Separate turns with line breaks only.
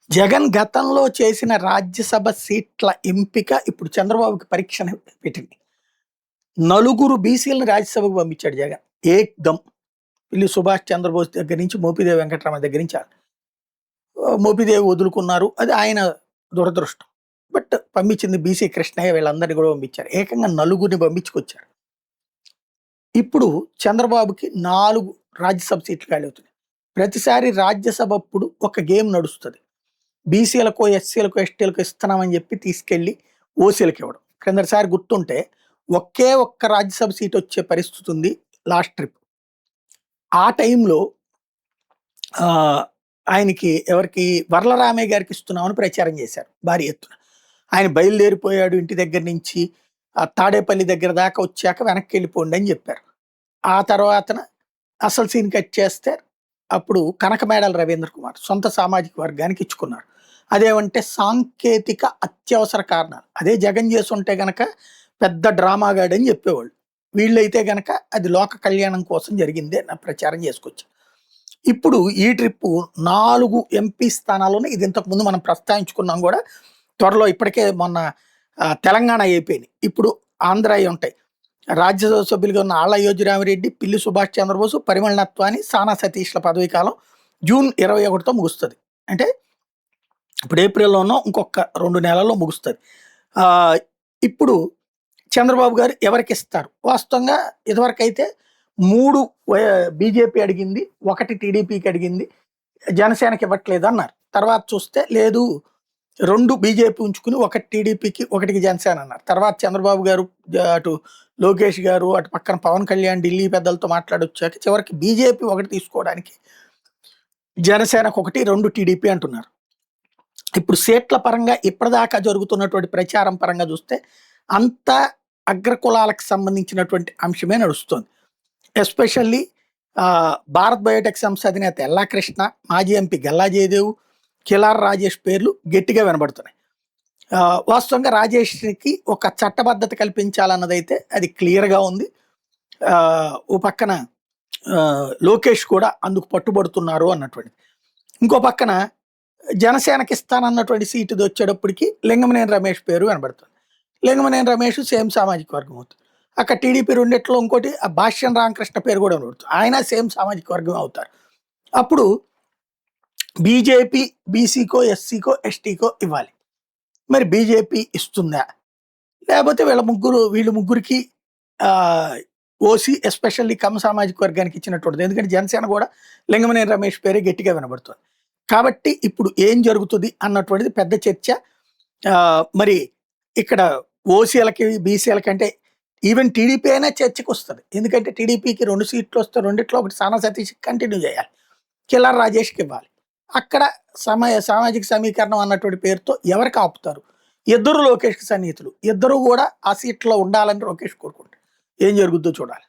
జగన్ గతంలో చేసిన రాజ్యసభ సీట్ల ఎంపిక ఇప్పుడు చంద్రబాబుకి పరీక్షను పెట్టింది. నలుగురు బీసీలని రాజ్యసభకు పంపించాడు జగన్. ఏక్‌దమ్. పిల్లి సుభాష్ చంద్రబోస్ దగ్గర నుంచి మోపిదేవి వెంకటరమణ దగ్గర నుంచి మోపిదేవి వదులుకున్నారు. అది ఆయన దురదృష్టం. బట్ పంపించింది బీసీ కృష్ణయ్య వీళ్ళందరిని కూడా పంపించారు. ఏకంగా నలుగురిని పంపించుకొచ్చారు. ఇప్పుడు చంద్రబాబుకి 4 రాజ్యసభ సీట్లు ఖాళీ అవుతున్నాయి. ప్రతిసారి రాజ్యసభ అప్పుడు ఒక గేమ్ నడుస్తది. బీసీలకో, ఎస్సీలకో, ఎస్టీలకో ఇస్తున్నామని చెప్పి తీసుకెళ్ళి ఓసీలకి ఇవ్వడం. క్రిందటిసారి గుర్తుంటే ఒకే ఒక్క రాజ్యసభ సీట్ వచ్చే పరిస్థితి ఉంది లాస్ట్ ట్రిప్. ఆ టైంలో ఆయనకి ఎవరికి వరలరామయ్య గారికి ఇస్తున్నామని ప్రచారం చేశారు భారీ ఎత్తున. ఆయన బయలుదేరిపోయాడు ఇంటి దగ్గర నుంచి తాడేపల్లి దగ్గర దాకా వచ్చాక వెనక్కి వెళ్ళిపోండి అని చెప్పారు. ఆ తర్వాతన అసలు సీన్ కట్ చేస్తే అప్పుడు కనకమేడల రవీంద్ర కుమార్ సొంత సామాజిక వర్గానికి ఇచ్చుకున్నారు. అదేమంటే సాంకేతిక అత్యవసర కారణాలు. అదే జగన్ చేసి ఉంటే గనక పెద్ద డ్రామాగాడని చెప్పేవాళ్ళు. వీళ్ళైతే గనక అది లోక కళ్యాణం కోసం జరిగిందే నా ప్రచారం చేసుకొచ్చారు. ఇప్పుడు ఈ ట్రిప్పు 4 ఎంపీ స్థానాలను ఇది ఇంతకుముందు మనం ప్రస్తావించుకున్నాం కూడా. త్వరలో ఇప్పటికే మొన్న తెలంగాణ అయిపోయినాయి. ఇప్పుడు ఆంధ్ర అయి ఉంటాయి. రాజ్యసభ సభ్యులుగా ఉన్న ఆళ్ల యోజిరామిరెడ్డి, పిల్లి సుభాష్ చంద్రబోసు, పరిమళ నత్వాని, సానా సతీష్ల పదవీ కాలం జూన్ 21తో ముగుస్తుంది. అంటే ఇప్పుడు ఏప్రిల్లోనో ఇంకొక 2 నెలల్లో ముగుస్తుంది. ఇప్పుడు చంద్రబాబు గారు ఎవరికి ఇస్తారు? వాస్తవంగా ఇదివరకైతే 3 బీజేపీ అడిగింది, 1 టీడీపీకి అడిగింది, జనసేనకి ఇవ్వట్లేదు అన్నారు. తర్వాత చూస్తే లేదు 2 బీజేపీ ఉంచుకుని 1 టీడీపీకి 1కి జనసేన అన్నారు. తర్వాత చంద్రబాబు గారు అటు లోకేష్ గారు అటు పక్కన పవన్ కళ్యాణ్ ఢిల్లీ పెద్దలతో మాట్లాడొచ్చాక చివరికి బీజేపీ 1 తీసుకోవడానికి జనసేనకు 1, 2 టీడీపీ అంటున్నారు. ఇప్పుడు సీట్ల పరంగా ఇప్పటిదాకా జరుగుతున్నటువంటి ప్రచారం పరంగా చూస్తే అంత అగ్రకులాలకు సంబంధించినటువంటి అంశమే నడుస్తుంది. ఎస్పెషల్లీ భారత్ బయోటెక్ సంస్థ అధినేత ఎల్లా కృష్ణ, మాజీ ఎంపీ గల్లా జయదేవ్, కిలార్ రాజేష్ పేర్లు గట్టిగా వినబడుతున్నాయి. వాస్తవంగా రాజేష్కి ఒక చట్టబద్ధత కల్పించాలన్నదైతే అది క్లియర్గా ఉంది. ఓ పక్కన లోకేష్ కూడా అందుకు పట్టుబడుతున్నారు అన్నటువంటిది. ఇంకో పక్కన జనసేనకి ఇస్తానన్నటువంటి సీటు వచ్చేటప్పటికి లింగమనేని రమేష్ పేరు వినబడుతుంది. లింగమనేని రమేష్ సేమ్ సామాజిక వర్గం అవుతుంది. అక్కడ టీడీపీ రెండిట్లో ఇంకోటి భాష్యం రామకృష్ణ పేరు కూడా వినబడుతుంది. ఆయన సేమ్ సామాజిక వర్గం అవుతారు. అప్పుడు బీజేపీ బీసీకో, ఎస్సీకో, ఎస్టీకో ఇవ్వాలి. మరి బీజేపీ ఇస్తుందా? లేకపోతే వీళ్ళు ముగ్గురికి ఓసీ ఎస్పెషల్లీ కమ్మ సామాజిక వర్గానికి ఇచ్చినటువంటిది. ఎందుకంటే జనసేన కూడా లింగమనేని రమేష్ పేరే గట్టిగా వినబడుతుంది. కాబట్టి ఇప్పుడు ఏం జరుగుతుంది అన్నటువంటిది పెద్ద చర్చ. మరి ఇక్కడ ఓసీలకి బీసీలకి అంటే ఈవెన్ టీడీపీ అయినా చర్చకు వస్తుంది. ఎందుకంటే టీడీపీకి 2 సీట్లు వస్తే 2ట్లో ఒకటి సానా సతీష్ కంటిన్యూ చేయాలి, కిలార్ రాజేష్కి ఇవ్వాలి. అక్కడ సామాజిక సమీకరణం అన్నటువంటి పేరుతో ఎవరికి ఆపుతారు? ఇద్దరు లోకేష్కి సన్నిహితులు, ఇద్దరు కూడా ఆ సీట్లో ఉండాలని లోకేష్ కోరుకుంటారు. ఏం జరుగుద్దో చూడాలి.